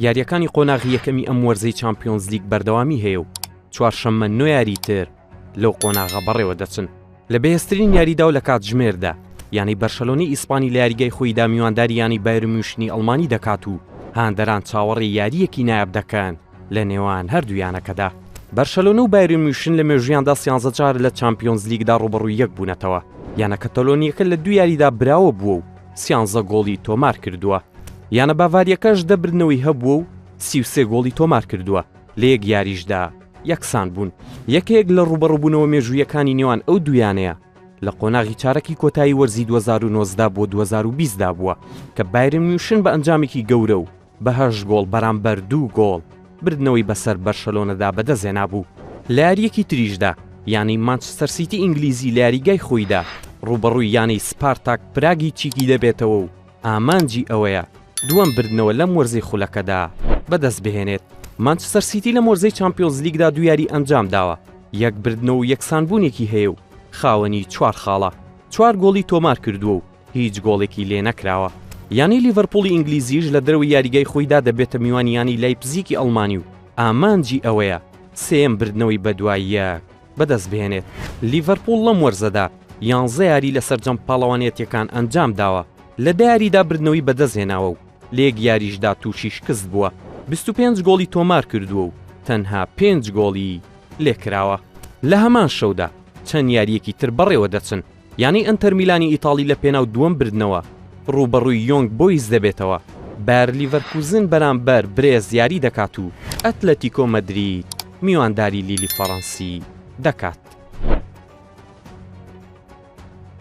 یاریەکانی قۆناغی یەکەمی ئەم وەرزەی چامپیۆنز لیگ بەردەوامی هەیە و چوارشەممە 9 یاری تر لەو قۆناغە بەڕێوە دەچن لە بەهێزترین یاریدا و لە کاتژمێردا، یانی بەرشەلۆنەی ئیسپانی لە یاریگای خۆیدا میوانداری یانی بایر میونخی ئەڵمانی دەکات و هاندەران چاوەڕێی یاریەکی نایاب دەکەن لە نێوان هەردوویانەکەدا. بەرشەلۆنە و بایر میونخ لە مێژویاندا 13 جار لە چامپیۆنز لیگدا ڕوبەڕووی یەک بوونەتەوە، یانە کەتەلۆنیەکە لە دوو یاریدا براوە بووە و 13 گۆڵی تۆمار کردووە، یانە باڤاریەکەش دەبرنەوەی هەبووە و 33 گۆڵی تۆمار کردووە. لە یەک یاریشدا یەکسان بوون. یەکێک لە ڕوبەڕووبوونەوە مێژوویەکانی نێوان ئەو دوویانەیە لە قۆناغی چارەکی کۆتایی وەرزی 2019 بۆ 2020دا بووە کە بایر میونخ بە ئەنجامێکی گەورە و بە 8 گۆڵ بەرامبەر 2 گۆڵ بردنەوەی بەسەر بەرشەلۆنەدا بەدەستهێنا بوو. لە یاریەکی تریشدا یانی مانچستەر سیتی ئینگلیزی لە یاریگای خۆیدا ڕوبەڕووی یانی سپارتاک پراگی چیکی دەبێتەوە و ئامانجی ئەوەیە دووەم بردنەوە لەم وەرزەی خولەکەدا بەدەست بهێنێت. مانچستەر سیتی لە وەرزەی چامپیۆنز لیگدا دوو یاری ئەنجام داوە، یەک بردنەوە و یەکسانبوونێکی هەیە و خاوەنی 4 خاڵە، 4 گۆڵی تۆمار کردووە و هیچ گۆڵێکی لێ نەکراوە. یانی لیڤەرپوڵی ئینگلیزیش لە دەروی یاریگای خۆیدا دەبێتە میوانیانی لایپزیگی ئەڵمانی و ئامانجی ئەوەیە سێم بردنەوەی بەدواییە بەدەست بهێنێت. لیڤەرپوڵ لەم وەرزەدا 11 یاری لە سەرجەم پاڵەوانێتیەکان ئەنجام داوە، لە دایاریدا بردنەوەی بەدەستهێناوە و لە یەک یاریشدا تووشی شکست بووە، 25 گۆڵی تۆمار کردووە و تەنها 5 گۆڵی لێکراوە. لە هەمان شەودا چەند یاریەکی تر بەڕێوە دەچن، یانی ئەنتەر میلانی ئیتاڵی لە پێناو دووەم بردنەوە ڕوبەڕووی یۆنگ بۆیز دەبێتەوە، بایر لیڤەرکوزن بەرامبەر برێز یاری دەکات و ئەتلەتیکۆ مەدرید میوانداری لیلی فەڕەنسی دەکات.